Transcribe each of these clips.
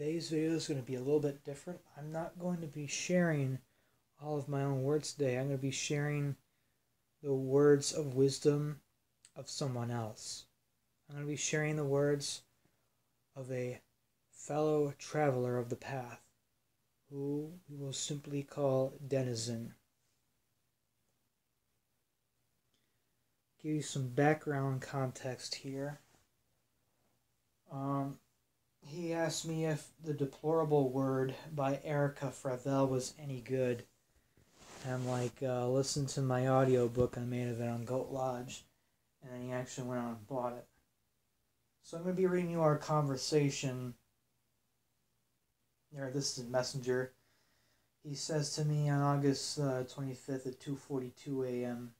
Today's video is going to be a little bit different. I'm not going to be sharing all of my own words today. I'm going to be sharing the words of wisdom of someone else. I'm going to be sharing the words of a fellow traveler of the path, who we will simply call Denizen. Give you some background context here. He asked me if The Deplorable Word by Erica Fravel was any good. And I'm like, listen to my audiobook I made of it on Goat Lodge. And then he actually went out and bought it. So I'm going to be reading you our conversation. This is Messenger. He says to me on August 25th at 2:42 a.m.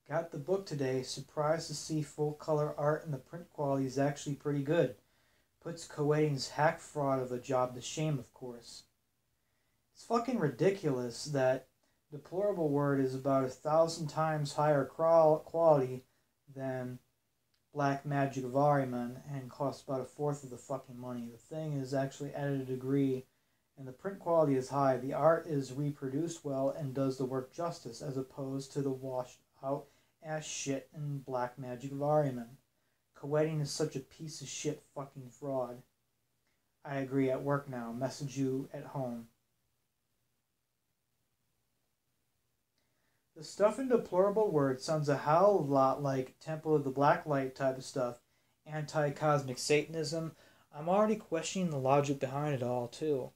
Got the book today. Surprised to see full color art, and the print quality is actually pretty good. Puts Kuwaiti's hack fraud of a job to shame, of course. It's fucking ridiculous that Deplorable Word is about 1,000 times higher quality than Black Magic of Ahriman and costs about 1/4 of the fucking money. The thing is actually at a degree, and the print quality is high. The art is reproduced well and does the work justice, as opposed to the washed out ass shit in Black Magic of Ahriman. Kuwaiti is such a piece of shit fucking fraud. I agree. At work now. Message you at home. The stuff in Deplorable Word sounds a hell of a lot like Temple of the Black Light type of stuff. Anti-cosmic Satanism. I'm already questioning the logic behind it all, too.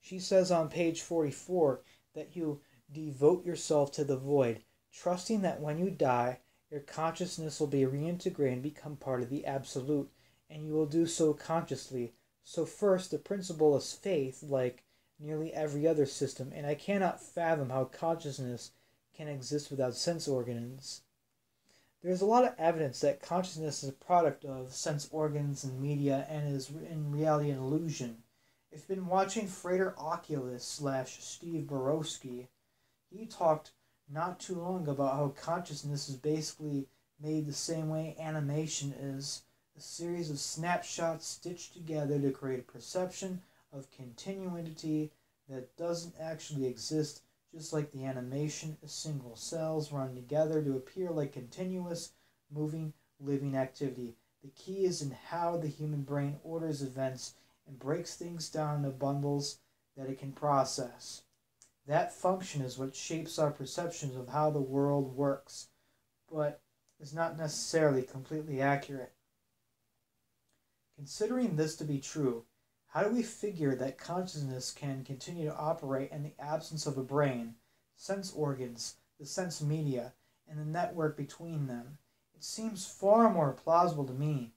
She says on page 44 that you devote yourself to the void, trusting that when you die, your consciousness will be reintegrated and become part of the Absolute, and you will do so consciously. So first, the principle is faith, like nearly every other system, and I cannot fathom how consciousness can exist without sense organs. There's a lot of evidence that consciousness is a product of sense organs and media and is in reality an illusion. If you've been watching Frater Oculus / Steve Borowski, he talked not too long about how consciousness is basically made the same way animation is, a series of snapshots stitched together to create a perception of continuity that doesn't actually exist, just like the animation is single cells run together to appear like continuous, moving, living activity. The key is in how the human brain orders events and breaks things down into bundles that it can process. That function is what shapes our perceptions of how the world works, but is not necessarily completely accurate. Considering this to be true, how do we figure that consciousness can continue to operate in the absence of a brain, sense organs, the sense media, and the network between them? It seems far more plausible to me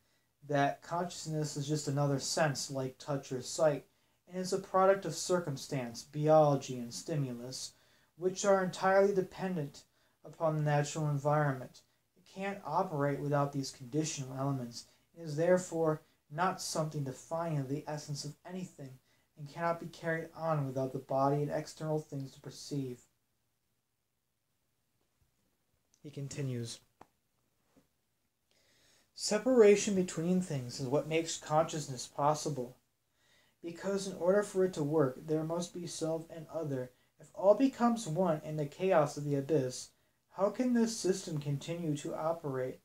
that consciousness is just another sense like touch or sight, and is a product of circumstance, biology, and stimulus, which are entirely dependent upon the natural environment. It can't operate without these conditional elements. It is therefore not something defining of the essence of anything, and cannot be carried on without the body and external things to perceive. He continues. Separation between things is what makes consciousness possible. Because in order for it to work, there must be self and other. If all becomes one in the chaos of the abyss, how can this system continue to operate?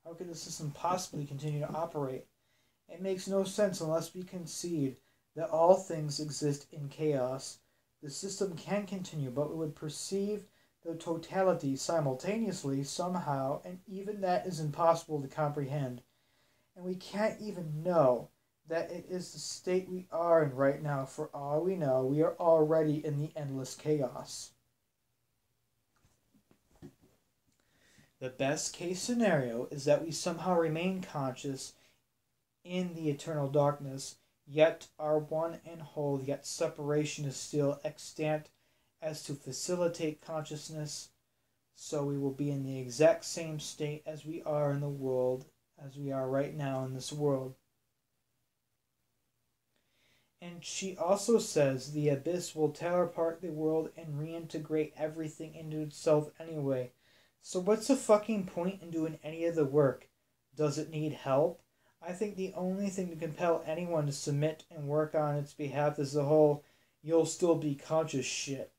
How can the system possibly continue to operate? It makes no sense unless we concede that all things exist in chaos. The system can continue, but we would perceive the totality simultaneously somehow, and even that is impossible to comprehend. And we can't even know that it is the state we are in right now. For all we know, we are already in the endless chaos. The best case scenario is that we somehow remain conscious in the eternal darkness, yet are one and whole, yet separation is still extant as to facilitate consciousness, so we will be in the exact same state as we are in the world, as we are right now in this world. And she also says the abyss will tear apart the world and reintegrate everything into itself anyway, So what's the fucking point in doing any of the work? Does it need help? I think the only thing to compel anyone to submit and work on its behalf is the whole "you'll still be conscious" shit.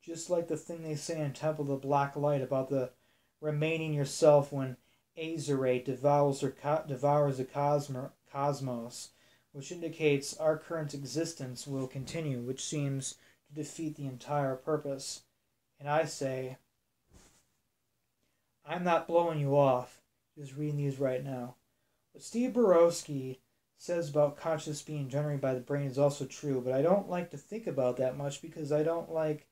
Just like the thing they say in Temple of the Black Light about the remaining yourself when Azerate devours the cosmos, which indicates our current existence will continue, which seems to defeat the entire purpose. And I say, I'm not blowing you off, just reading these right now. What Steve Borowski says about consciousness being generated by the brain is also true, but I don't like to think about that much because I don't like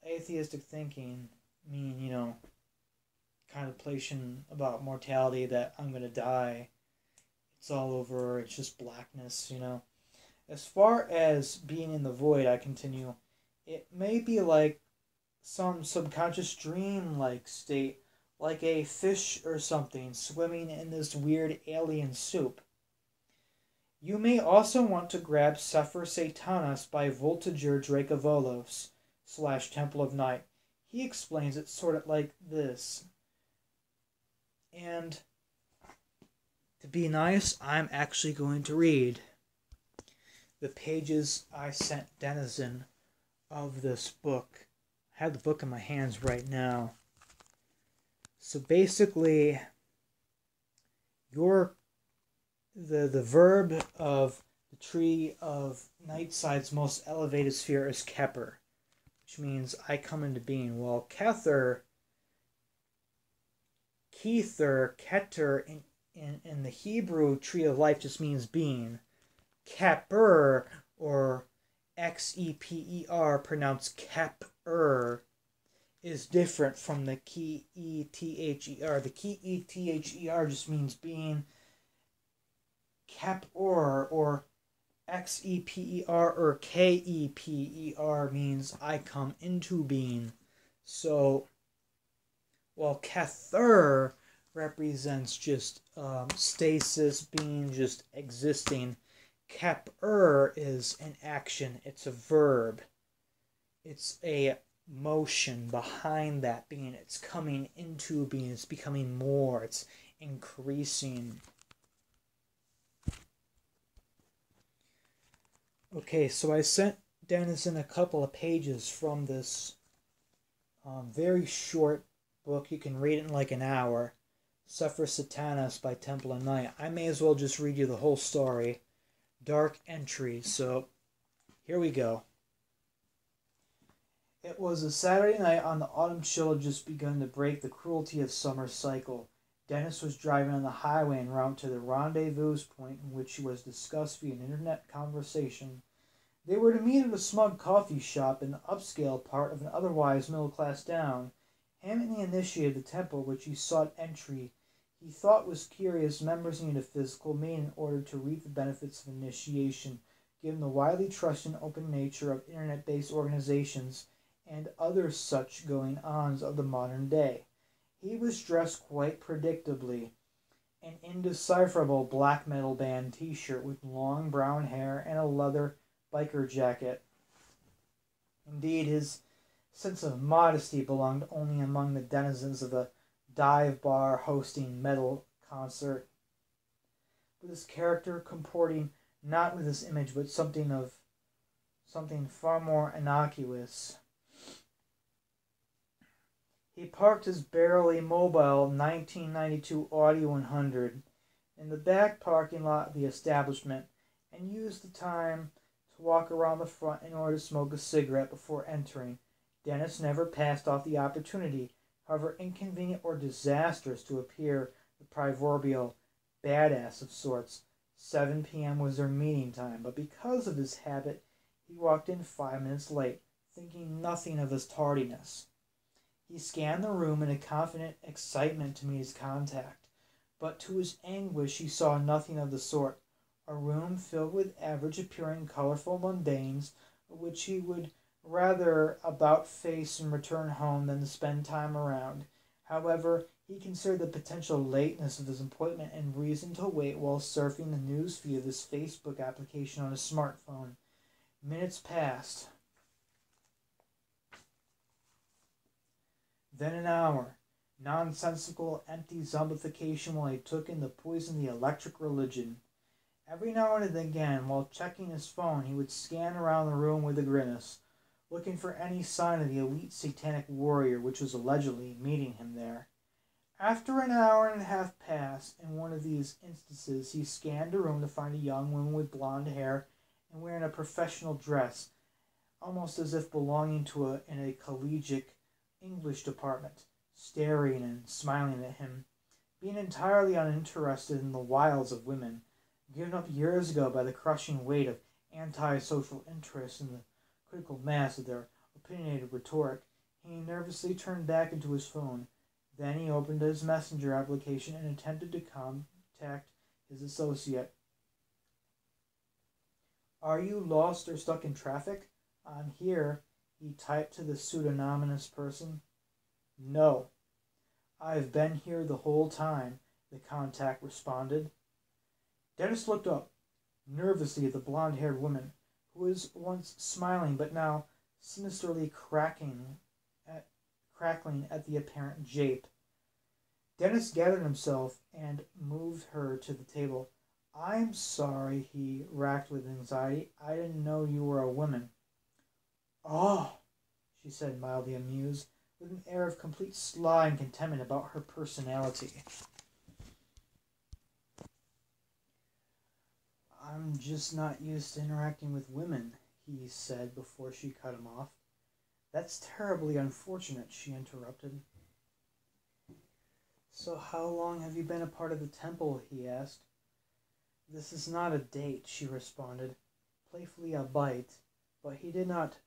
atheistic thinking. I mean, contemplation about mortality, that I'm going to die, it's all over, it's just blackness. As far as being in the void, I continue, it may be like some subconscious dream-like state, like a fish or something swimming in this weird alien soup. You may also want to grab Sefer Satanas by Voltager Dracovolos / Temple of Night. He explains it sort of like this. And to be nice, I'm actually going to read the pages I sent Denizen of this book. I have the book in my hands right now. So basically, the verb of the tree of Nightside's most elevated sphere is Keper, which means I come into being. While Keter, in the Hebrew tree of life just means being. Keper, or Xeper, pronounced Kep-er, is different from the Kether. The Kether just means being. Kep-or, or Xeper, or Keper means I come into being. So, while Kether represents just stasis, being, just existing, Kep-er is an action. It's a verb. It's a motion behind that being. It's coming into being. It's becoming more. It's increasing. Okay, so I sent Denizen a couple of pages from this very short book. You can read it in like an hour. Sefer Satanas by Temple of Night. I may as well just read you the whole story. Dark entries. So, here we go. It was a Saturday night on the autumn chill had just begun to break the cruelty of summer's cycle. Dennis was driving on the highway en route to the rendezvous point in which was discussed via an internet conversation. They were to meet at a smug coffee shop in the upscale part of an otherwise middle-class town. Hammond initiated the temple which he sought entry. He thought was curious members needed a physical mean in order to reap the benefits of initiation, given the widely trusted and open nature of internet-based organizations and other such going-ons of the modern day. He was dressed quite predictably. An indecipherable black metal band t-shirt with long brown hair and a leather biker jacket. Indeed, his sense of modesty belonged only among the denizens of a dive bar hosting metal concert, with his character comporting not with his image but something far more innocuous. He parked his barely mobile 1992 Audi 100 in the back parking lot of the establishment and used the time to walk around the front in order to smoke a cigarette before entering. Dennis never passed off the opportunity, however inconvenient or disastrous to appear the proverbial badass of sorts. 7 p.m. was their meeting time, but because of his habit, he walked in 5 minutes late, thinking nothing of his tardiness. He scanned the room in a confident excitement to meet his contact, but to his anguish he saw nothing of the sort. A room filled with average-appearing colorful mundanes, which he would rather about-face and return home than to spend time around. However, he considered the potential lateness of his appointment and reason to wait while surfing the news feed of his Facebook application on his smartphone. Minutes passed. Then an hour. Nonsensical, empty zombification while he took in the poison the electric religion. Every now and again, while checking his phone, he would scan around the room with a grimace, looking for any sign of the elite satanic warrior which was allegedly meeting him there. After an hour and a half passed, in one of these instances, he scanned the room to find a young woman with blonde hair and wearing a professional dress, almost as if belonging to in a collegiate English department, staring and smiling at him, being entirely uninterested in the wiles of women, given up years ago by the crushing weight of anti-social interests and the critical mass of their opinionated rhetoric. He nervously turned back into his phone. Then he opened his messenger application and attempted to contact his associate. "Are you lost or stuck in traffic? I'm here," he typed to the pseudonymous person. "No. I've been here the whole time," the contact responded. Dennis looked up nervously at the blonde-haired woman, who was once smiling but now sinisterly crackling at the apparent jape. Dennis gathered himself and moved her to the table. "I'm sorry," he racked with anxiety. "I didn't know you were a woman." "Oh," she said, mildly amused, with an air of complete sly and contentment about her personality. "I'm just not used to interacting with women," he said before she cut him off. "That's terribly unfortunate," she interrupted. "So how long have you been a part of the temple?" he asked. "This is not a date," she responded, playfully albeit, but he did not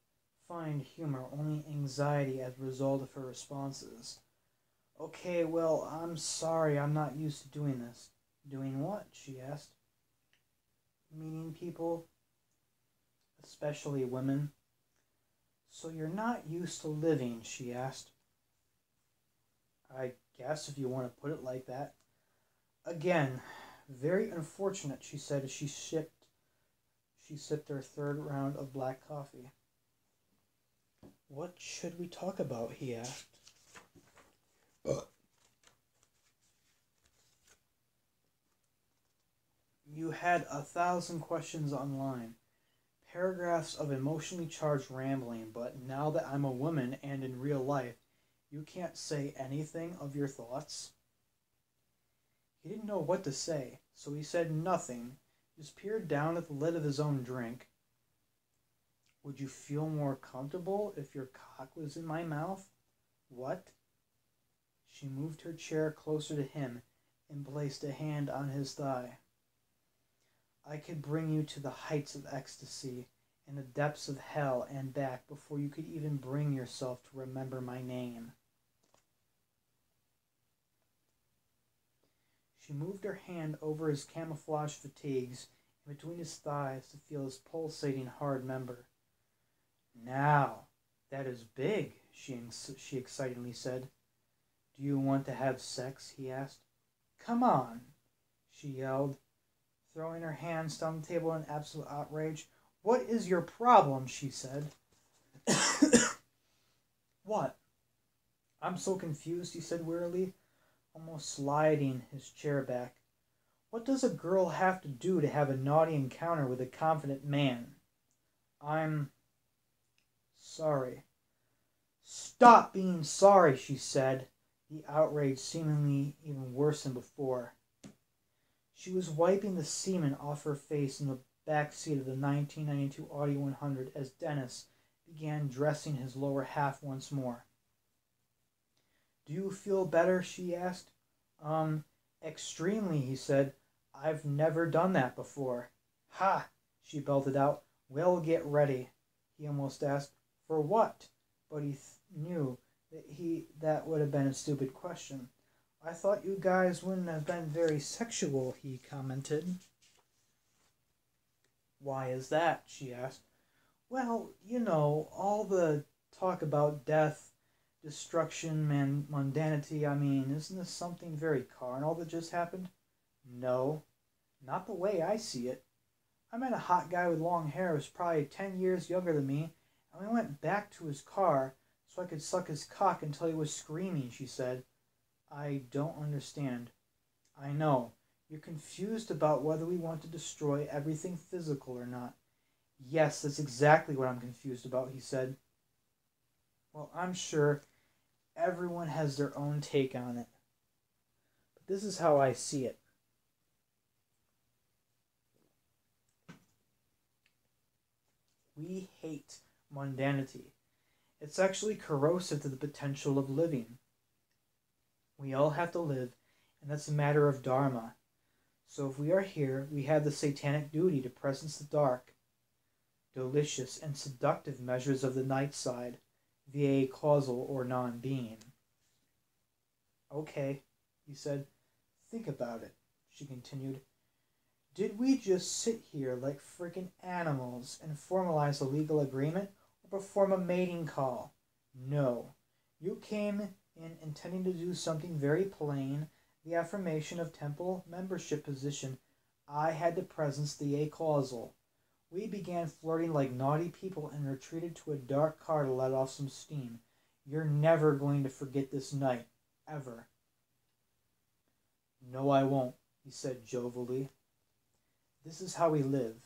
find humor, only anxiety as a result of her responses. "Okay, well, I'm sorry, I'm not used to doing this." "Doing what?" she asked. "Meeting people, especially women." "So you're not used to living?" she asked. "I guess if you want to put it like that." "Again, very unfortunate," she said as she sipped her third round of black coffee. "What should we talk about?" he asked. You had 1,000 questions online, paragraphs of emotionally charged rambling, but now that I'm a woman and in real life, you can't say anything of your thoughts? He didn't know what to say, so he said nothing, just peered down at the lid of his own drink. "Would you feel more comfortable if your cock was in my mouth?" "What?" She moved her chair closer to him and placed a hand on his thigh. "I could bring you to the heights of ecstasy and the depths of hell and back before you could even bring yourself to remember my name." She moved her hand over his camouflage fatigues and between his thighs to feel his pulsating hard member. "Now, that is big," she excitedly said. "Do you want to have sex?" he asked. "Come on," she yelled, throwing her hands down the table in absolute outrage. "What is your problem?" she said. "What?" "I'm so confused," he said wearily, almost sliding his chair back. "What does a girl have to do to have a naughty encounter with a confident man?" "I'm sorry." "Stop being sorry," she said, the outrage seemingly even worse than before. She was wiping the semen off her face in the back seat of the 1992 Audi 100 as Dennis began dressing his lower half once more. "Do you feel better?" she asked. Extremely," he said. "I've never done that before." "Ha!" she belted out. "Well, get ready." He almost asked, "For what?" But he knew that would have been a stupid question. "I thought you guys wouldn't have been very sexual," he commented. "Why is that?" she asked. "Well, all the talk about death, destruction, and mundanity. I mean, isn't this something very carnal that just happened?" "No, not the way I see it. I met a hot guy with long hair who was probably 10 years younger than me, and we went back to his car, so I could suck his cock until he was screaming, she said. I don't understand. I know. You're confused about whether we want to destroy everything physical or not. Yes, that's exactly what I'm confused about, he said. Well, I'm sure everyone has their own take on it. But this is how I see it. We hate mundanity. It's actually corrosive to the potential of living. We all have to live, and that's a matter of dharma. So if we are here, we have the satanic duty to presence the dark, delicious and seductive measures of the night side, via causal or non-being. Okay, he said. Think about it, she continued. Did we just sit here like frickin' animals and formalize a legal agreement or perform a mating call? No. You came in intending to do something very plain, the affirmation of temple membership position. I had to presence the acausal. We began flirting like naughty people and retreated to a dark car to let off some steam. You're never going to forget this night. Ever. No, I won't, he said jovially. This is how we live.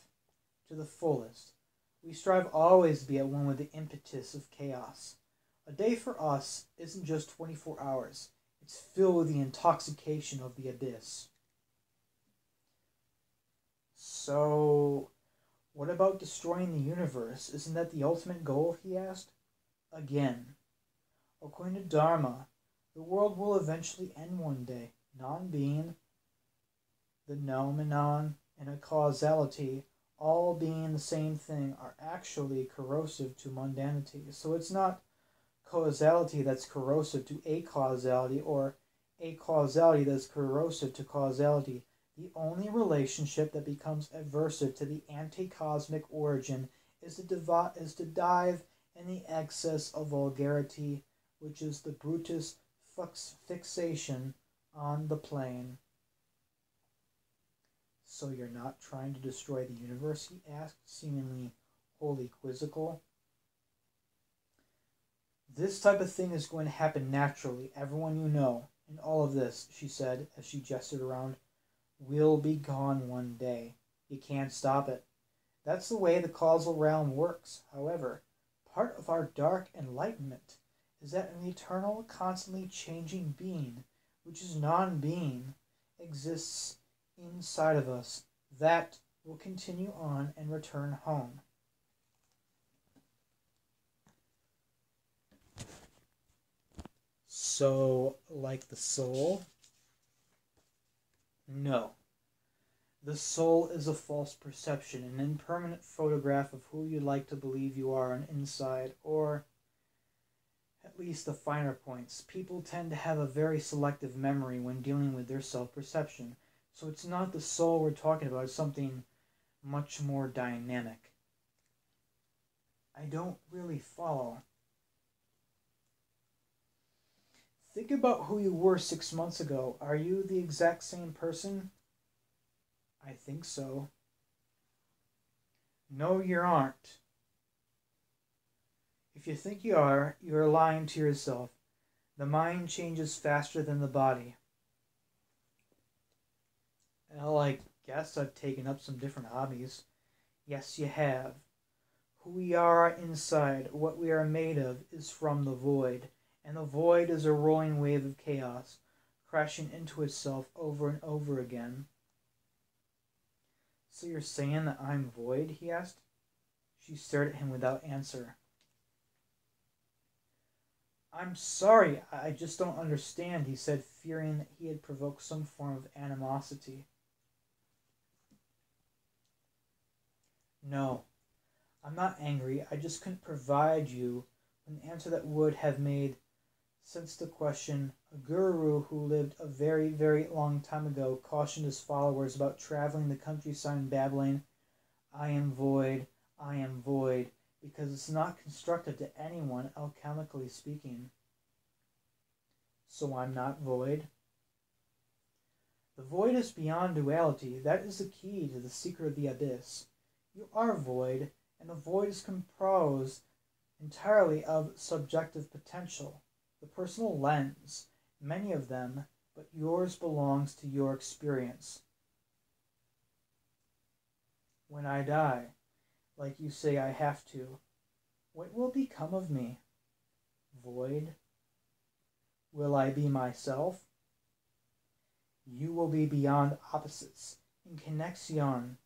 To the fullest. We strive always to be at one with the impetus of chaos. A day for us isn't just 24 hours. It's filled with the intoxication of the abyss. So, what about destroying the universe? Isn't that the ultimate goal, he asked? Again, according to Dharma, the world will eventually end one day. Non-being, the noumenon, and a causality, all being the same thing, are actually corrosive to mundanity. So it's not causality that's corrosive to acausality, or acausality that's corrosive to causality. The only relationship that becomes aversive to the anti-cosmic origin is to dive in the excess of vulgarity, which is the Brutus fixation on the plane. So you're not trying to destroy the universe, he asked, seemingly wholly quizzical. This type of thing is going to happen naturally. Everyone you know, and all of this, she said, as she gestured around, will be gone one day. You can't stop it. That's the way the causal realm works. However, part of our dark enlightenment is that an eternal, constantly changing being, which is non-being, exists inside of us. That will continue on and return home. So, like the soul? No. The soul is a false perception, an impermanent photograph of who you'd like to believe you are on inside, or at least the finer points. People tend to have a very selective memory when dealing with their self-perception. So it's not the soul we're talking about, it's something much more dynamic. I don't really follow. Think about who you were 6 months ago. Are you the exact same person? I think so. No, you aren't. If you think you are, you're lying to yourself. The mind changes faster than the body. Well, I guess I've taken up some different hobbies. Yes, you have. Who we are inside, what we are made of, is from the void. And the void is a rolling wave of chaos, crashing into itself over and over again. So you're saying that I'm void? He asked. She stared at him without answer. I'm sorry, I just don't understand, he said, fearing that he had provoked some form of animosity. No, I'm not angry. I just couldn't provide you an answer that would have made sense to question. A guru who lived a very, very long time ago cautioned his followers about traveling the countryside babbling, I am void, because it's not constructive to anyone, alchemically speaking. So I'm not void? The void is beyond duality. That is the key to the secret of the abyss. You are void, and the void is composed entirely of subjective potential, the personal lens, many of them, but yours belongs to your experience. When I die, like you say I have to, what will become of me? Void? Will I be myself? You will be beyond opposites, in connection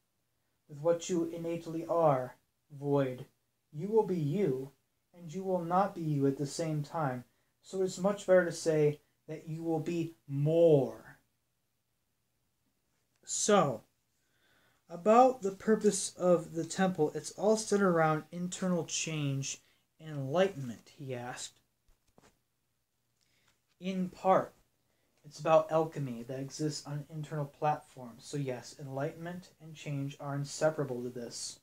with what you innately are, void. You will be you, and you will not be you at the same time, so it's much better to say that you will be more. So, about the purpose of the temple, it's all centered around internal change and enlightenment, he asked. In part, it's about alchemy that exists on an internal platform. So yes, enlightenment and change are inseparable to this.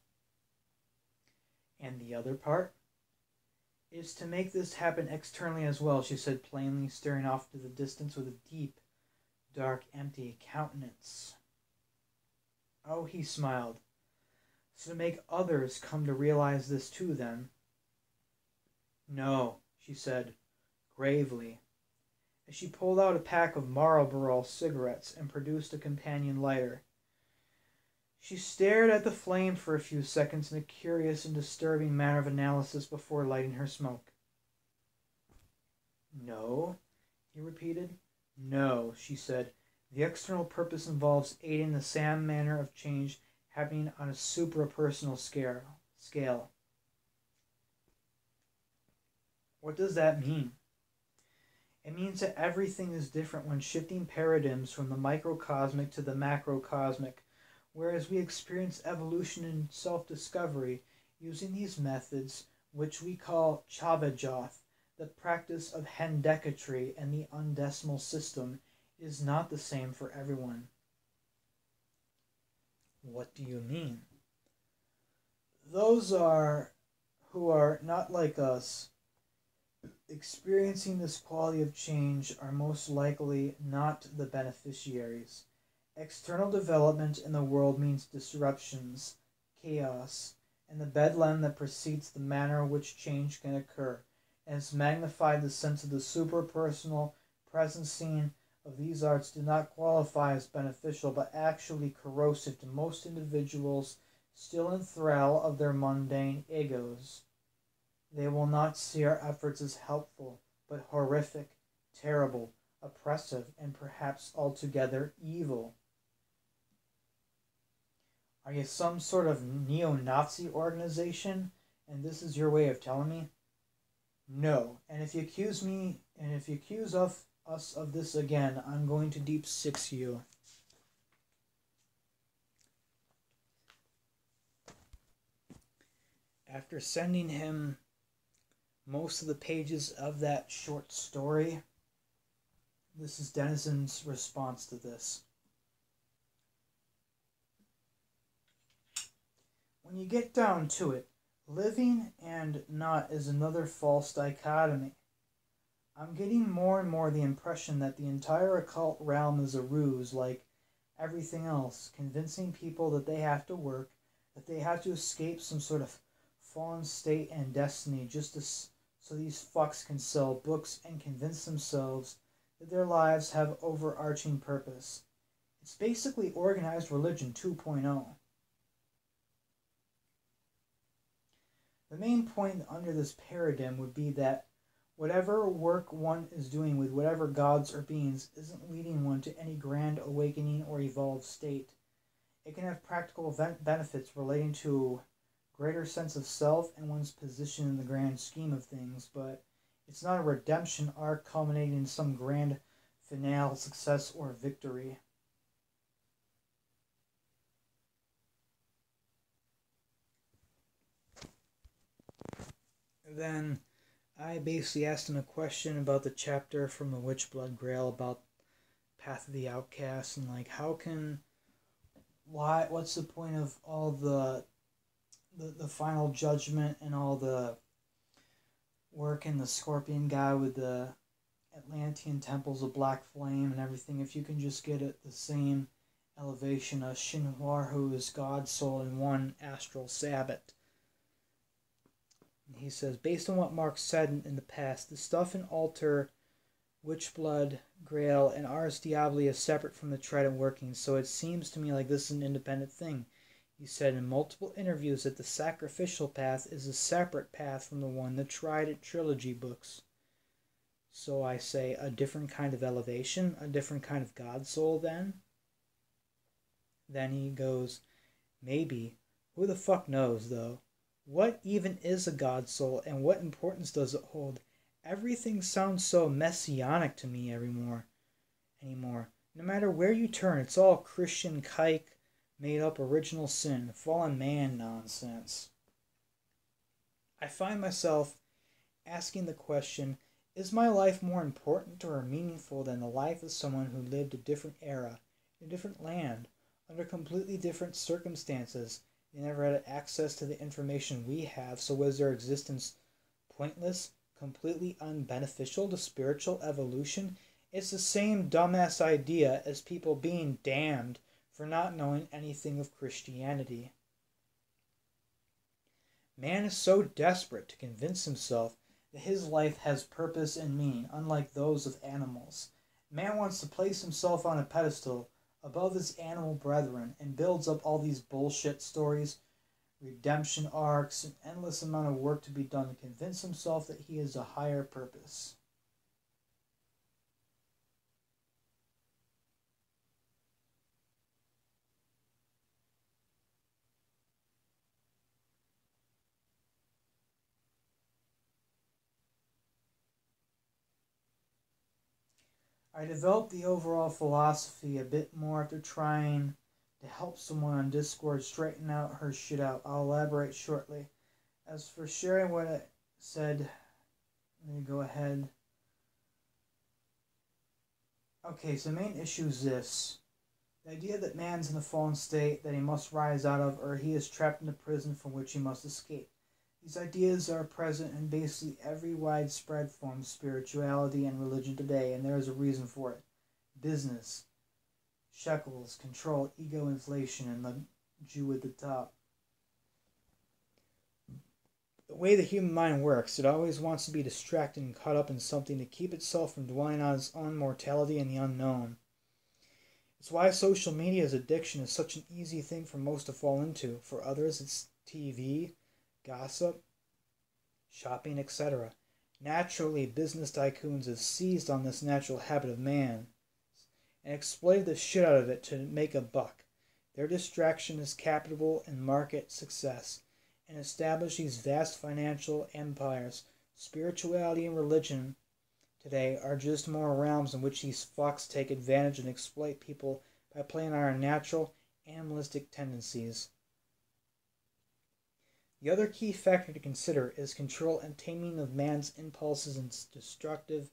And the other part is to make this happen externally as well, she said plainly, staring off to the distance with a deep, dark, empty countenance. Oh, he smiled. So to make others come to realize this too, then? No, she said, gravely, as she pulled out a pack of Marlboro cigarettes and produced a companion lighter. She stared at the flame for a few seconds in a curious and disturbing manner of analysis before lighting her smoke. No, he repeated. No, she said. The external purpose involves aiding the same manner of change happening on a suprapersonal scale. What does that mean? It means that everything is different when shifting paradigms from the microcosmic to the macrocosmic, whereas we experience evolution and self-discovery using these methods, which we call Chavajoth, the practice of hendecatry and the undecimal system, is not the same for everyone. What do you mean? Those who are not like us, experiencing this quality of change, are most likely not the beneficiaries. External development in the world means disruptions, chaos, and the bedlam that precedes the manner in which change can occur, and has magnified the sense of the superpersonal presencing of these arts do not qualify as beneficial, but actually corrosive to most individuals still in thrall of their mundane egos. They will not see our efforts as helpful, but horrific, terrible, oppressive, and perhaps altogether evil. Are you some sort of neo-Nazi organization, and this is your way of telling me? No, and if you accuse us of this again, I'm going to deep six you. After sending him most of the pages of that short story, this is Denizen's response to this. When you get down to it, living and not is another false dichotomy. I'm getting more and more the impression that the entire occult realm is a ruse, like everything else, convincing people that they have to work, that they have to escape some sort of fallen state and destiny just so these fucks can sell books and convince themselves that their lives have overarching purpose. It's basically organized religion 2.0. The main point under this paradigm would be that whatever work one is doing with whatever gods or beings isn't leading one to any grand awakening or evolved state. It can have practical benefits relating to greater sense of self and one's position in the grand scheme of things, but it's not a redemption arc culminating in some grand finale, success, or victory. Then I basically asked him a question about the chapter from the Witchblood Grail about Path of the Outcast, and like what's the point of all the final judgment and all the work in the Scorpion guy with the Atlantean temples of black flame and everything, if you can just get at the same elevation of Shinhuarhu's God Soul in one astral Sabbath. He says, based on what Marx said in the past, the stuff in Alter, Witchblood, Grail, and Ars Diaboli is separate from the Trident workings, so it seems to me like this is an independent thing. He said in multiple interviews that the sacrificial path is a separate path from the one the Trident trilogy books. So I say, a different kind of elevation, a different kind of God soul then? Then he goes, maybe. Who the fuck knows, though? What even is a God soul, and what importance does it hold? Everything sounds so messianic to me anymore. No matter where you turn, it's all Christian kike, made-up original sin, fallen man nonsense. I find myself asking the question, is my life more important or meaningful than the life of someone who lived a different era, in a different land, under completely different circumstances? They never had access to the information we have, so was their existence pointless, completely unbeneficial to spiritual evolution? It's the same dumbass idea as people being damned for not knowing anything of Christianity. Man is so desperate to convince himself that his life has purpose and meaning, unlike those of animals. Man wants to place himself on a pedestal above his animal brethren and builds up all these bullshit stories, redemption arcs, an endless amount of work to be done to convince himself that he has a higher purpose. I developed the overall philosophy a bit more after trying to help someone on Discord straighten out her shit out. I'll elaborate shortly. As for sharing what I said, let me go ahead. Okay, so the main issue is this. The idea that man's in a fallen state that he must rise out of, or he is trapped in a prison from which he must escape. These ideas are present in basically every widespread form of spirituality and religion today, and there is a reason for it. Business, shekels, control, ego inflation, and the Jew at the top. The way the human mind works, it always wants to be distracted and caught up in something to keep itself from dwelling on its own mortality and the unknown. It's why social media's addiction is such an easy thing for most to fall into. For others, it's TV, gossip, shopping, etc. Naturally, business tycoons have seized on this natural habit of man and exploited the shit out of it to make a buck. Their distraction is capital and market success, and establish these vast financial empires. Spirituality and religion today are just more realms in which these fucks take advantage and exploit people by playing on our natural, animalistic tendencies. The other key factor to consider is control and taming of man's impulses and destructive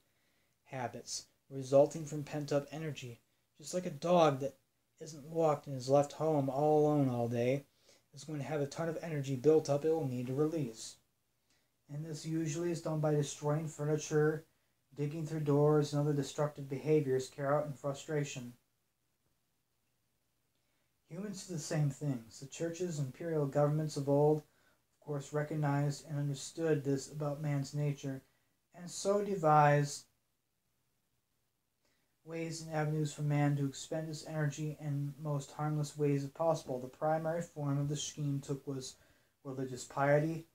habits, resulting from pent-up energy. Just like a dog that isn't walked and is left home all alone all day is going to have a ton of energy built up it will need to release. And this usually is done by destroying furniture, digging through doors, and other destructive behaviors carried out in frustration. Humans do the same things. The churches and imperial governments of old, of course, recognized and understood this about man's nature, and so devised ways and avenues for man to expend his energy in most harmless ways if possible. The primary form of the scheme was religious piety,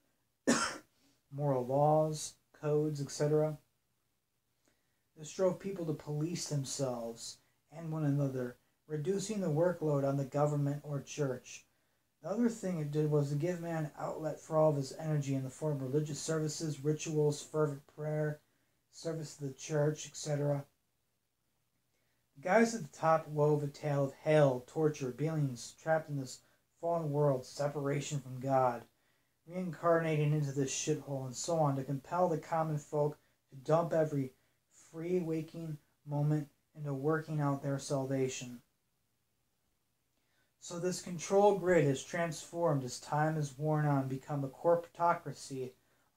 moral laws, codes, etc. This drove people to police themselves and one another, reducing the workload on the government or church. The other thing it did was to give man an outlet for all of his energy in the form of religious services, rituals, fervent prayer, service to the church, etc. The guys at the top wove a tale of hell, torture, beings trapped in this fallen world, separation from God, reincarnating into this shithole, and so on, to compel the common folk to dump every free waking moment into working out their salvation. So this control grid has transformed as time has worn on, become a corporatocracy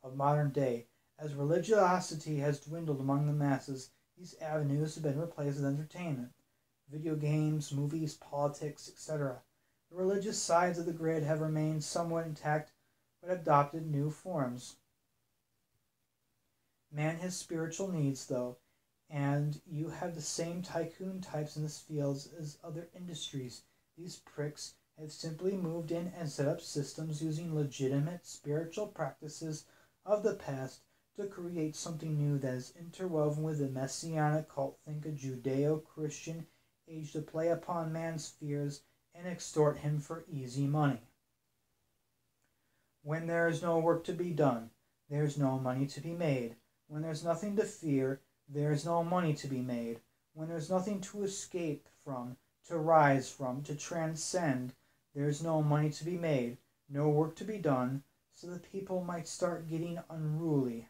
of modern day. As religiosity has dwindled among the masses, these avenues have been replaced with entertainment, video games, movies, politics, etc. The religious sides of the grid have remained somewhat intact, but adopted new forms. Man has spiritual needs, though, and you have the same tycoon types in this field as other industries. These pricks have simply moved in and set up systems using legitimate spiritual practices of the past to create something new that is interwoven with the messianic cult think a Judeo-Christian age to play upon man's fears and extort him for easy money. When there is no work to be done, there is no money to be made. When there is nothing to fear, there is no money to be made. When there is nothing to escape from, to rise from, to transcend, there is no money to be made, no work to be done, so the people might start getting unruly.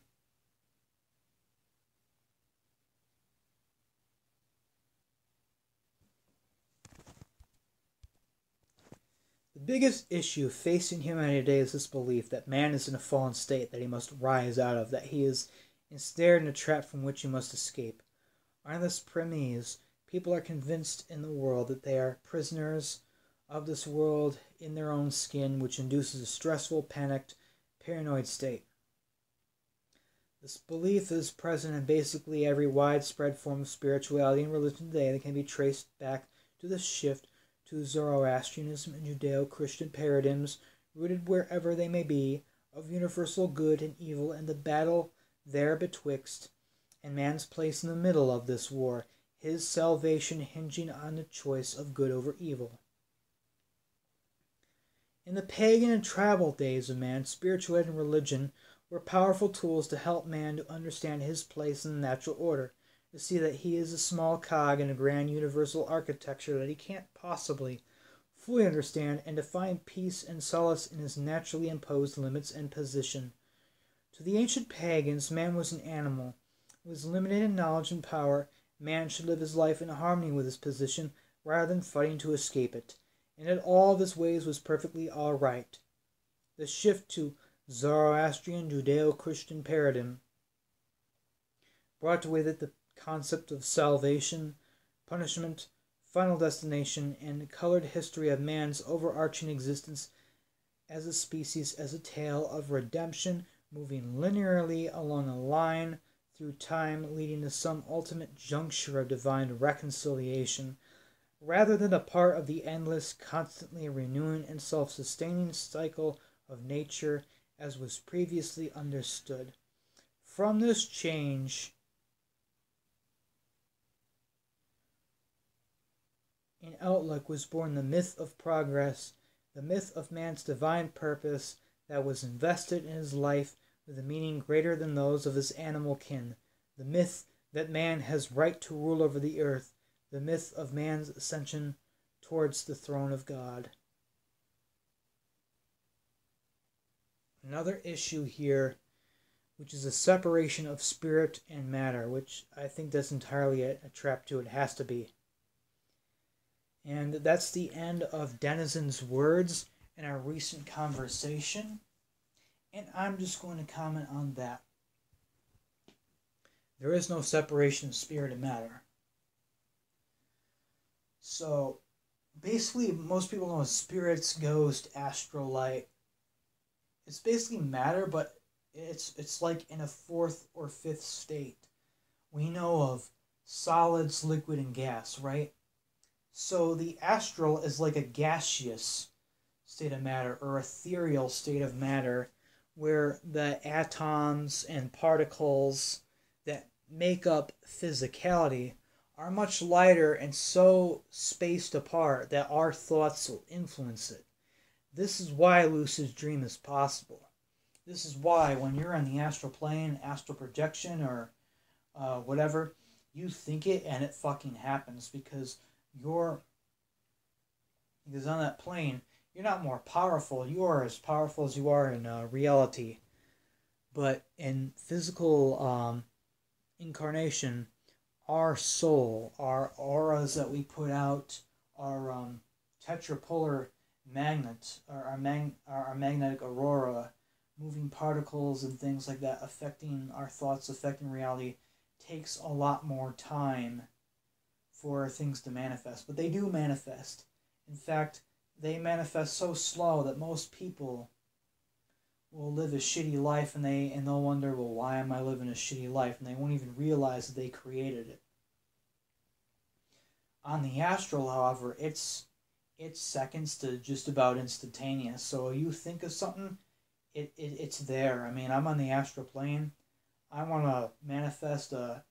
The biggest issue facing humanity today is this belief that man is in a fallen state that he must rise out of, that he is ensnared in a trap from which he must escape. On this premise, people are convinced in the world that they are prisoners of this world in their own skin, which induces a stressful, panicked, paranoid state. This belief is present in basically every widespread form of spirituality and religion today that can be traced back to the shift to Zoroastrianism and Judeo-Christian paradigms, rooted wherever they may be, of universal good and evil and the battle there betwixt, and man's place in the middle of this war, his salvation hinging on the choice of good over evil. In the pagan and tribal days of man, spirituality and religion were powerful tools to help man to understand his place in the natural order, to see that he is a small cog in a grand universal architecture that he can't possibly fully understand, and to find peace and solace in his naturally imposed limits and position. To the ancient pagans, man was an animal. With limited in knowledge and power, man should live his life in harmony with his position rather than fighting to escape it, and in all of his ways was perfectly all right. The shift to Zoroastrian Judeo-Christian paradigm brought with it the concept of salvation, punishment, final destination, and colored history of man's overarching existence as a species as a tale of redemption moving linearly along a line through time leading to some ultimate juncture of divine reconciliation, rather than a part of the endless, constantly renewing and self-sustaining cycle of nature as was previously understood. From this change in outlook was born the myth of progress, the myth of man's divine purpose that was invested in his life with a meaning greater than those of his animal kin, the myth that man has right to rule over the earth, the myth of man's ascension towards the throne of God. Another issue here, which is a separation of spirit and matter, which I think that's entirely a trap to it. It has to be. And that's the end of Denizen's words in our recent conversation. And I'm just going to comment on that. There is no separation of spirit and matter. So, basically, most people know spirits, ghost, astral light. It's basically matter, but it's like in a fourth or fifth state. We know of solids, liquid, and gas, right? So the astral is like a gaseous state of matter or ethereal state of matter where the atoms and particles that make up physicality are much lighter and so spaced apart that our thoughts will influence it. This is why lucid dream is possible. This is why when you're in the astral plane, astral projection, or whatever, you think it and it fucking happens because on that plane, you're not more powerful. You are as powerful as you are in reality. But in physical incarnation, our soul, our auras that we put out, our tetrapolar magnet, our magnetic aurora, moving particles and things like that affecting our thoughts, affecting reality, takes a lot more time for things to manifest. But they do manifest. In fact, they manifest so slow that most people will live a shitty life, and they'll wonder, well, why am I living a shitty life? And they won't even realize that they created it. On the astral, however, it's seconds to just about instantaneous. So you think of something, it's there. I mean, I'm on the astral plane. I want to manifest a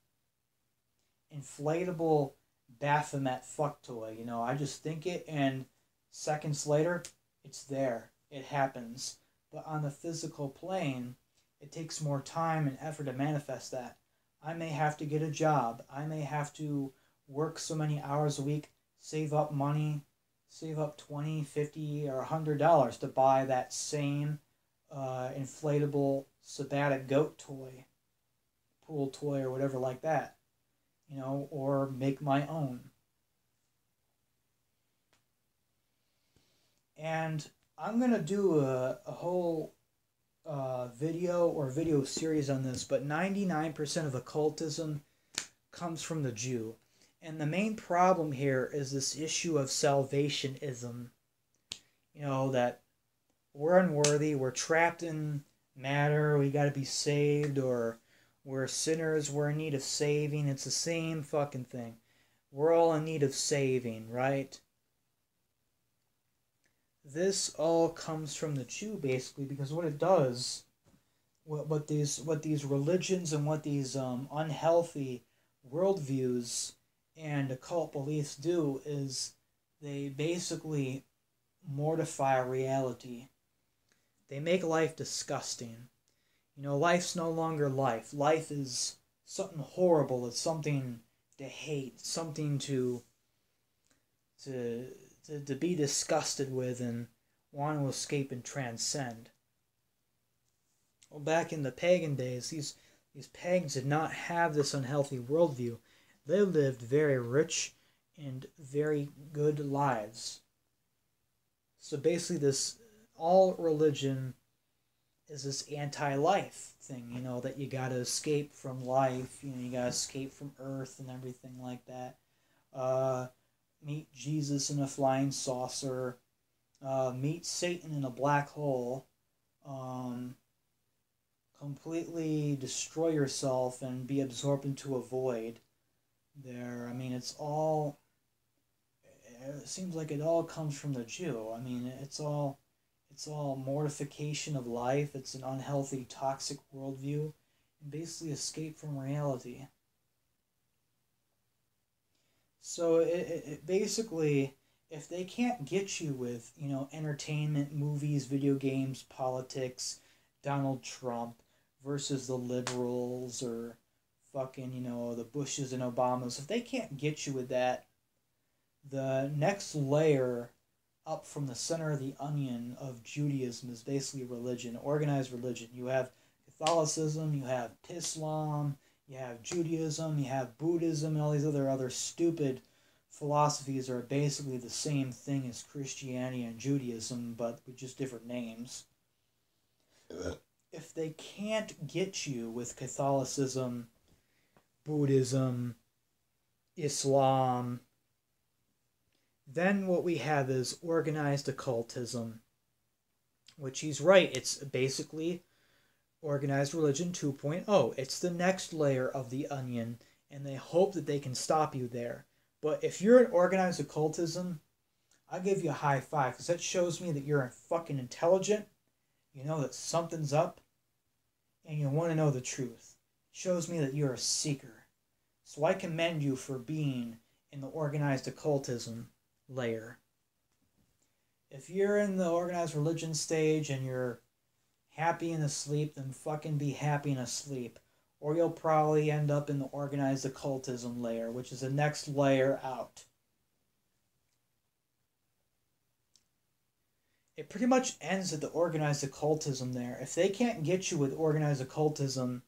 inflatable Baphomet fuck toy. You know, I just think it, and seconds later, it's there. It happens. But on the physical plane, it takes more time and effort to manifest that. I may have to get a job. I may have to work so many hours a week, save up money, save up $20, $50, or $100 to buy that same inflatable sabbatic goat toy, pool toy, or whatever like that. You know, or make my own. And I'm going to do a whole video series on this, but 99% of occultism comes from the Jew. And the main problem here is this issue of salvationism. You know, that we're unworthy, we're trapped in matter, we got to be saved, or we're sinners, we're in need of saving. It's the same fucking thing. We're all in need of saving, right? This all comes from the Jew, basically, because what it does, what these religions and what these unhealthy worldviews and occult beliefs do is they basically mortify reality. They make life disgusting. You know, life's no longer life. Life is something horrible. It's something to hate, something to be disgusted with and want to escape and transcend. Well, back in the pagan days, these pagans did not have this unhealthy worldview. They lived very rich and very good lives. So basically, this all religion is this anti-life thing, you know, that you gotta escape from life, you know, you gotta escape from Earth and everything like that. Meet Jesus in a flying saucer, meet Satan in a black hole, completely destroy yourself and be absorbed into a void there. I mean, it seems like it all comes from the Jew. I mean, it's all mortification of life. It's an unhealthy, toxic worldview, and basically escape from reality. So it basically, if they can't get you with, you know, entertainment, movies, video games, politics, Donald Trump versus the liberals, or fucking, you know, the Bushes and Obamas, if they can't get you with that, the next layer up from the center of the onion of Judaism is basically religion, organized religion. You have Catholicism, you have Islam, you have Judaism, you have Buddhism, and all these other stupid philosophies are basically the same thing as Christianity and Judaism, but with just different names. If they can't get you with Catholicism, Buddhism, Islam, then what we have is organized occultism, which he's right, it's basically organized religion 2.0. It's the next layer of the onion, and they hope that they can stop you there. But if you're in organized occultism, I'll give you a high five, because that shows me that you're fucking intelligent, you know that something's up, and you want to know the truth. It shows me that you're a seeker. So I commend you for being in the organized occultism layer. If you're in the organized religion stage and you're happy and asleep, then fucking be happy and asleep. Or you'll probably end up in the organized occultism layer, which is the next layer out. It pretty much ends at the organized occultism there. If they can't get you with organized occultism,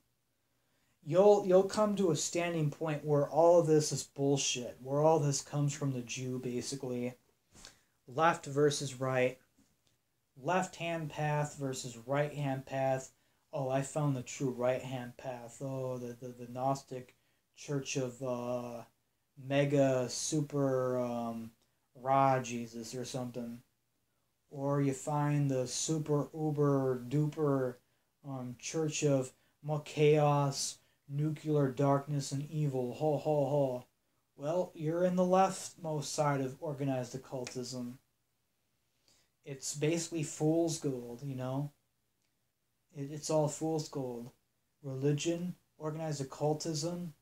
you'll come to a standing point where all of this is bullshit, where all this comes from the Jew, basically. Left versus right. Left-hand path versus right-hand path. Oh, I found the true right-hand path. Oh, the Gnostic Church of Mega Super Ra Jesus or something. or you find the super uber duper church of chaos, nuclear darkness, and evil. Ho ho ho. Well, you're in the leftmost side of organized occultism. It's basically fool's gold, you know? It's all fool's gold. Religion, organized occultism,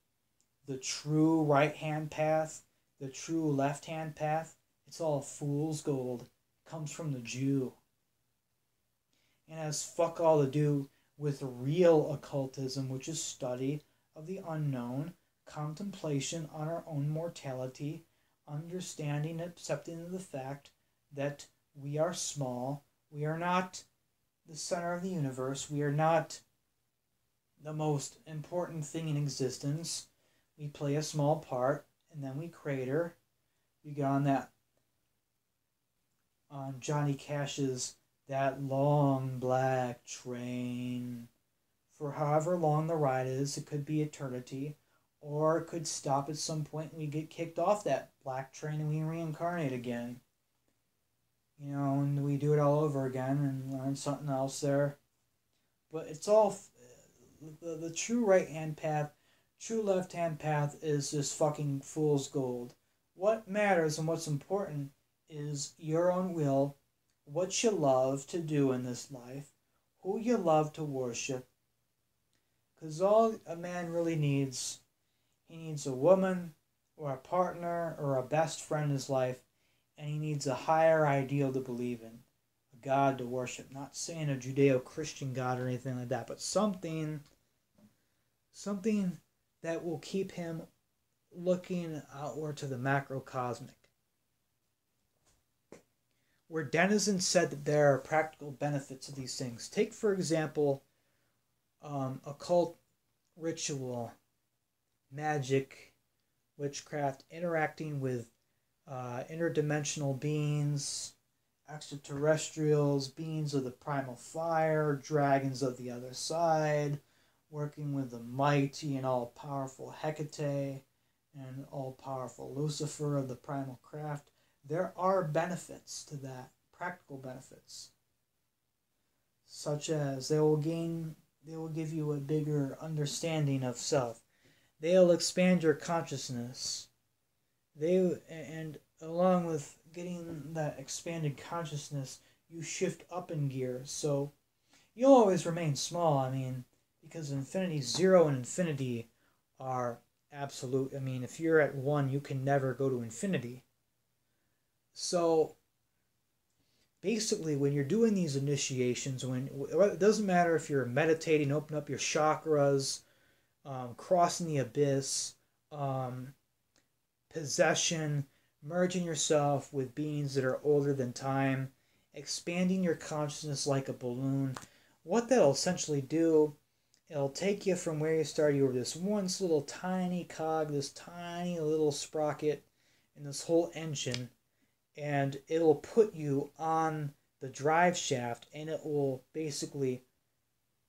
the true right hand path, the true left hand path, it's all fool's gold. It comes from the Jew. And has fuck all to do with real occultism, which is study of the unknown, contemplation on our own mortality, understanding and accepting of the fact that we are small, we are not the center of the universe, we are not the most important thing in existence. We play a small part, and then we crater. We get on Johnny Cash's That Long Black Train for however long the ride is. It could be eternity, or it could stop at some point and we get kicked off that black train and we reincarnate again. You know, and we do it all over again and learn something else there. But it's all the true right hand path, true left hand path is just fucking fool's gold. What matters and what's important is your own will, what you love to do in this life, who you love to worship. Because all a man really needs, he needs a woman or a partner or a best friend in his life, and he needs a higher ideal to believe in, a God to worship. Not saying a Judeo-Christian God or anything like that, but something that will keep him looking outward to the macrocosmic. Where Denizen said that there are practical benefits of these things. Take, for example, occult ritual, magic, witchcraft, interacting with interdimensional beings, extraterrestrials, beings of the primal fire, dragons of the other side, working with the mighty and all-powerful Hecate and all-powerful Lucifer of the primal craft. There are benefits to that, practical benefits, such as they will give you a bigger understanding of self. They'll expand your consciousness. And along with getting that expanded consciousness, you shift up in gears. So you'll always remain small. I mean, because infinity, 0 and infinity are absolute. I mean, if you're at 1, you can never go to infinity. So basically, when you're doing these initiations, it doesn't matter if you're meditating, open up your chakras, crossing the abyss, possession, merging yourself with beings that are older than time, expanding your consciousness like a balloon. What that'll essentially do, it'll take you from where you started. You were this once little tiny cog, this tiny little sprocket in this whole engine, and it'll put you on the drive shaft, and it will basically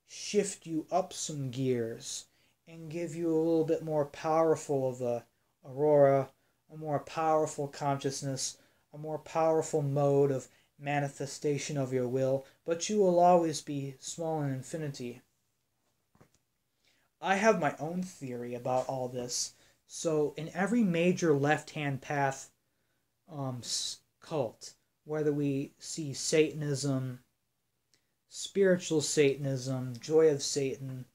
shift you up some gears and give you a little bit more powerful of a aurora, a more powerful consciousness, a more powerful mode of manifestation of your will, but you will always be small in infinity. I have my own theory about all this. So in every major left-hand path cult, whether we see Satanism, spiritual Satanism, joy of Satan,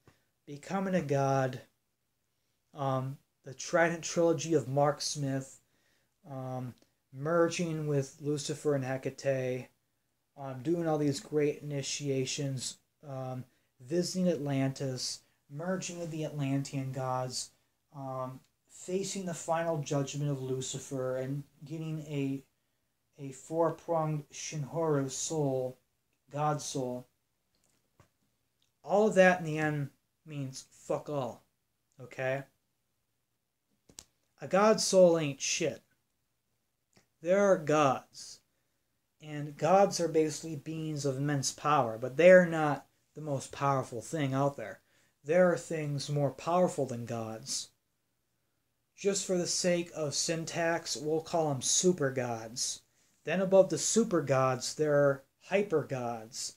becoming a god, the Trident trilogy of Mark Smith, merging with Lucifer and Hecate, doing all these great initiations, visiting Atlantis, merging with the Atlantean gods, facing the final judgment of Lucifer, and getting a four-pronged Shinhora soul, God soul. All of that in the end means fuck all, okay? A God soul ain't shit. There are gods, and gods are basically beings of immense power, but they're not the most powerful thing out there. There are things more powerful than gods. Just for the sake of syntax, we'll call them super gods. Then above the super gods, there are hyper gods.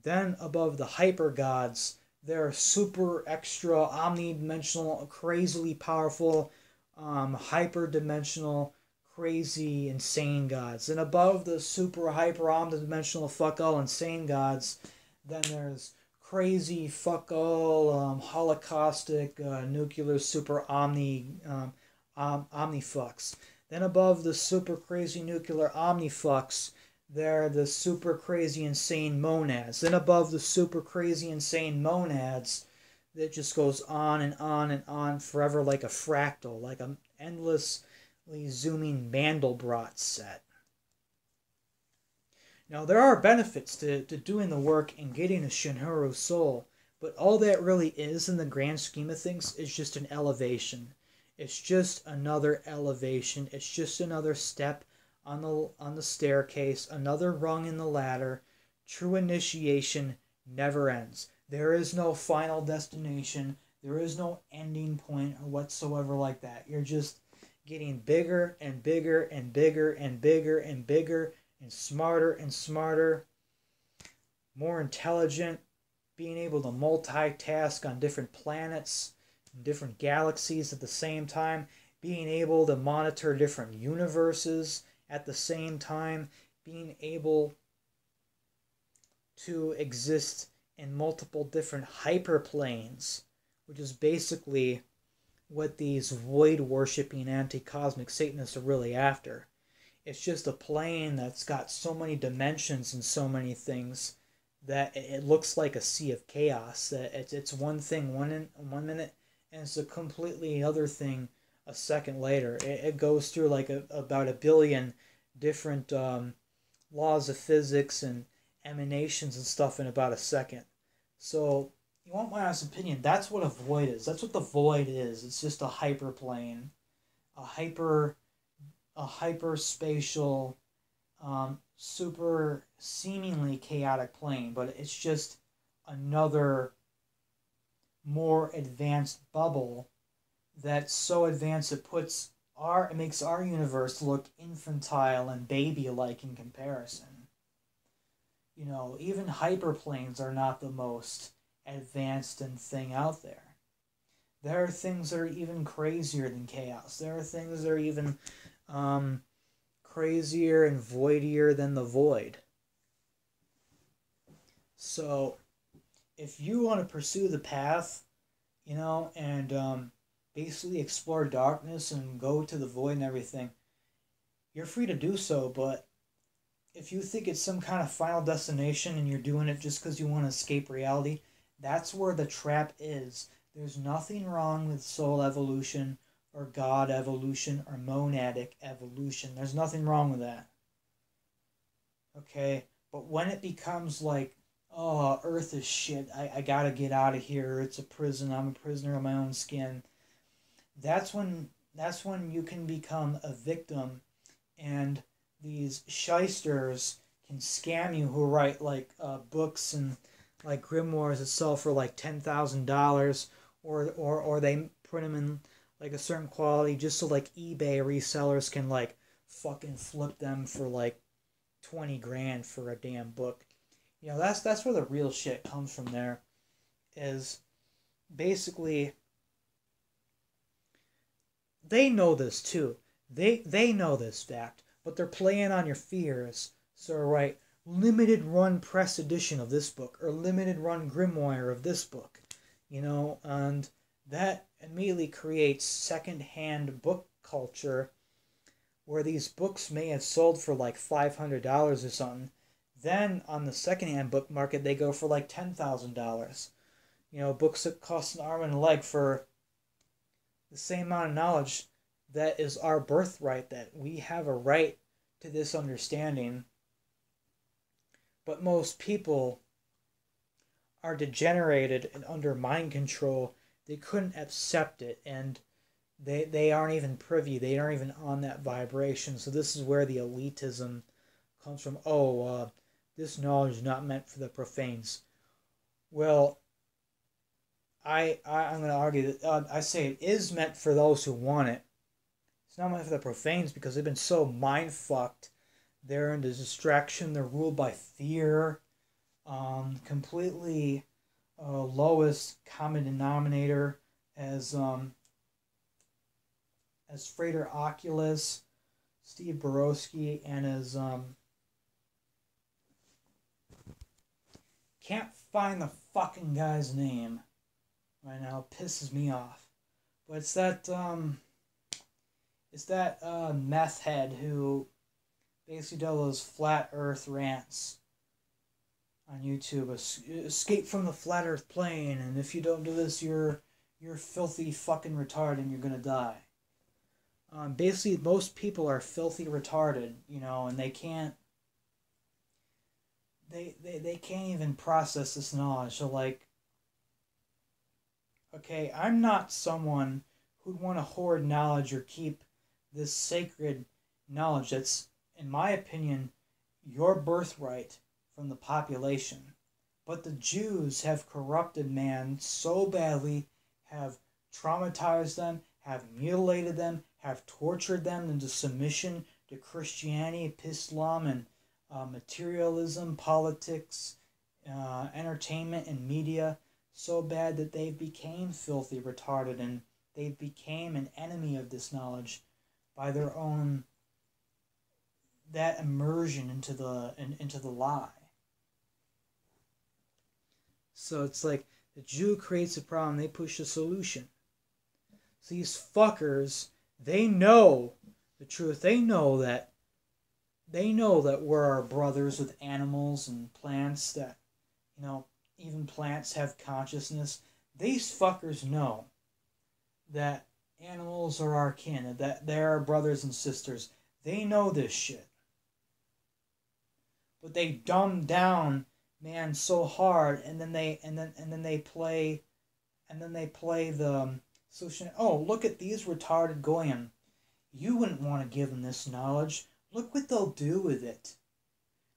Then above the hyper gods, there are super extra omnidimensional, crazily powerful, hyper-dimensional, crazy, insane gods. And above the super hyper omnidimensional fuck all insane gods, then there's crazy fuck all holocaustic nuclear super omnifucks. Then above the super crazy nuclear omnifucks, there are the super crazy insane monads. Then above the super crazy insane monads, that just goes on and on and on forever, like a fractal, like an endlessly zooming Mandelbrot set. Now, there are benefits to doing the work and getting a Shinhuru soul, but all that really is, in the grand scheme of things, is just an elevation. It's just another elevation. It's just another step on the staircase, another rung in the ladder. True initiation never ends. There is no final destination. There is no ending point or whatsoever like that. You're just getting bigger and bigger and bigger and bigger and bigger and smarter, more intelligent, being able to multitask on different planets, different galaxies at the same time, being able to monitor different universes at the same time, being able to exist in multiple different hyperplanes, which is basically what these void-worshipping anti-cosmic Satanists are really after. It's just a plane that's got so many dimensions and so many things that it looks like a sea of chaos. That it's one thing one minute, and it's a completely other thing a second later. It goes through like about a billion different laws of physics and emanations and stuff in about a second. So, you want my honest opinion, that's what a void is. That's what the void is. It's just a hyperplane, a hyperspatial, super seemingly chaotic plane, but it's just another more advanced bubble that's so advanced it makes our universe look infantile and baby-like in comparison. You know, even hyperplanes are not the most advanced thing out there. There are things that are even crazier than chaos. There are things that are even crazier and voidier than the void. So, if you want to pursue the path, you know, and basically explore darkness and go to the void and everything, you're free to do so, but if you think it's some kind of final destination and you're doing it just because you want to escape reality, that's where the trap is. There's nothing wrong with soul evolution or God evolution or monadic evolution. There's nothing wrong with that. Okay? But when it becomes like, oh, Earth is shit, I gotta get out of here, it's a prison, I'm a prisoner of my own skin, that's when you can become a victim, and these shysters can scam you who write like books and like grimoires that sell for like $10,000, or they print them in like a certain quality just so like eBay resellers can like fucking flip them for like 20 grand for a damn book. You know, that's where the real shit comes from. There is basically, they know this too. They know this fact, but they're playing on your fears. So, right, limited run press edition of this book, or limited run grimoire of this book, you know, and that immediately creates second-hand book culture where these books may have sold for like $500 or something. Then on the second-hand book market, they go for like $10,000. You know, books that cost an arm and a leg for the same amount of knowledge that is our birthright, that we have a right to this understanding. But most people are degenerated and under mind control. They couldn't accept it, and they aren't even privy. They aren't even on that vibration. So this is where the elitism comes from. This knowledge is not meant for the profanes. Well, I'm going to argue that I say it is meant for those who want it. It's not meant for the profanes because they've been so mind fucked They're into distraction. They're ruled by fear. Completely lowest common denominator as Frater Oculus, Steve Borowski, and as can't find the fucking guy's name right now. It pisses me off. But it's that meth head who basically does those flat Earth rants on YouTube. Escape from the flat Earth plane, and if you don't do this, you're filthy fucking retarded, and you're gonna die. Basically, most people are filthy retarded, and they can't. They can't even process this knowledge. So like, okay, I'm not someone who'd want to hoard knowledge or keep this sacred knowledge that's, in my opinion, your birthright from the population. But the Jews have corrupted man so badly, have traumatized them, have mutilated them, have tortured them into submission to Christianity, Islam, and materialism, politics, entertainment, and media so bad that they became filthy retarded, and they became an enemy of this knowledge by their own, that immersion into the lie. So it's like the Jew creates a problem, they push a solution. So these fuckers, they know the truth. They know that we're our brothers with animals and plants, that, even plants have consciousness. These fuckers know that animals are our kin, that they're our brothers and sisters. They know this shit. But they dumb down man so hard, and then they play the solution. Oh, look at these retarded goyim. You wouldn't want to give them this knowledge. Look what they'll do with it.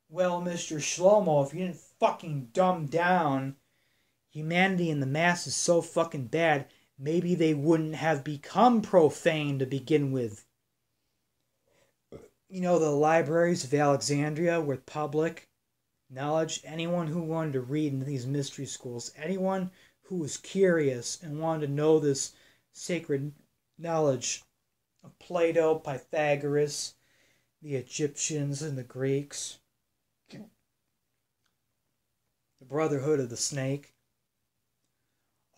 Well, Mr. Shlomo, if you didn't fucking dumb down humanity and the masses so fucking bad, maybe they wouldn't have become profane to begin with. The libraries of Alexandria were public knowledge. Anyone who wanted to read in these mystery schools, anyone who was curious and wanted to know this sacred knowledge of Plato, Pythagoras, the Egyptians and the Greeks, the Brotherhood of the Snake,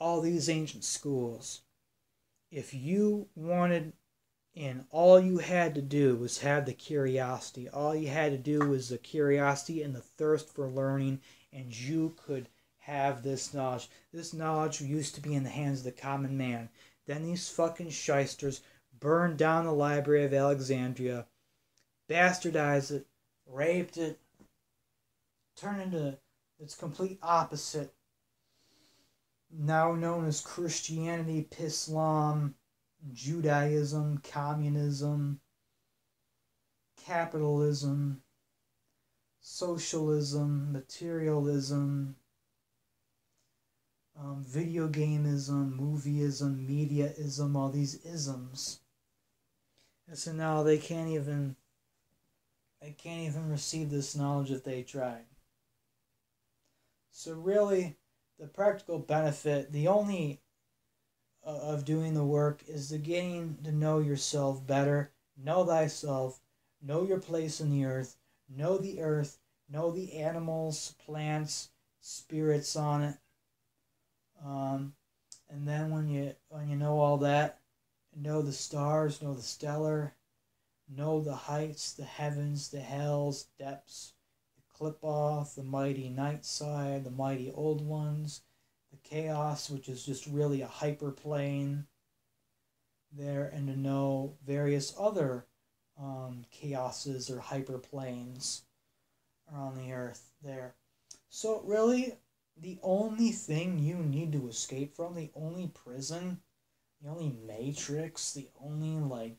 all these ancient schools, if you wanted in, all you had to do was have the curiosity. All you had to do was the curiosity and the thirst for learning, and you could have this knowledge. This knowledge used to be in the hands of the common man. Then these fucking shysters burned down the Library of Alexandria, bastardized it, raped it, turned into its complete opposite, now known as Christianity, Islam, Judaism, communism, capitalism, socialism, materialism, video gameism, movieism, mediaism, all these isms. And so now they can't even receive this knowledge if they tried. So really, the practical benefit, the only of doing the work, is the getting to know yourself better, know thyself, know your place in the earth, know the animals, plants, spirits on it. And then when you know all that, know the stars, know the stellar, know the heights, the heavens, the hells, depths, the clip-off, the mighty night side, the mighty old ones, the chaos, which is just really a hyperplane there, and to know various other chaoses or hyperplanes around the earth there. So really, the only thing you need to escape from, the only prison, the only matrix, the only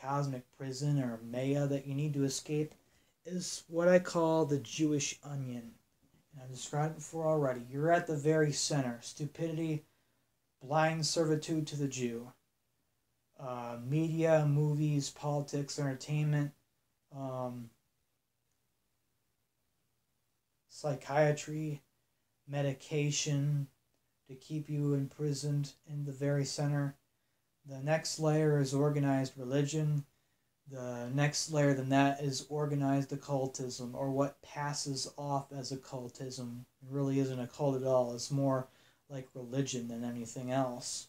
cosmic prison or Maya that you need to escape is what I call the Jewish onion. And I've described it before already. You're at the very center. Stupidity, blind servitude to the Jew. Media, movies, politics, entertainment, psychiatry, medication to keep you imprisoned in the very center. The next layer is organized religion. The next layer than that is organized occultism, or what passes off as occultism. It really isn't a cult at all. It's more like religion than anything else.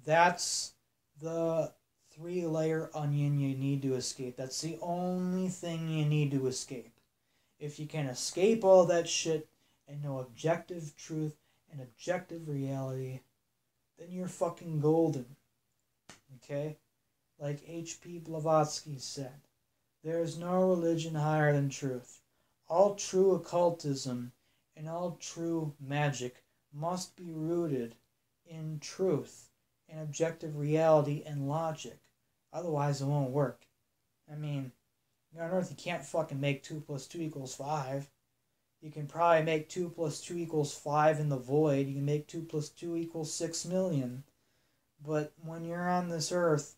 That's the 3-layer onion you need to escape. That's the only thing you need to escape. If you can escape all that shit and know objective truth and objective reality, then you're fucking golden. Okay? Like H.P. Blavatsky said, there is no religion higher than truth. All true occultism and all true magic must be rooted in truth and objective reality and logic. Otherwise, it won't work. I mean, on Earth, you can't fucking make 2 + 2 = 5. You can probably make 2 + 2 = 5 in the void. You can make 2 + 2 = 6 million. But when you're on this Earth,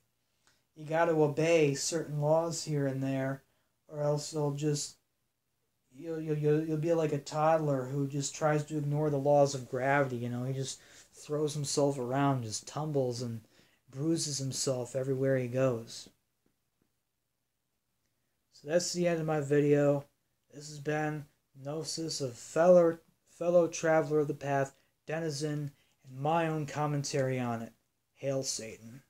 you got to obey certain laws here and there, or else you'll be like a toddler who just tries to ignore the laws of gravity. You know, he just throws himself around, just tumbles and bruises himself everywhere he goes. So that's the end of my video. This has been Gnosis of fellow traveler of the path, Denizen, and my own commentary on it. Hail Satan.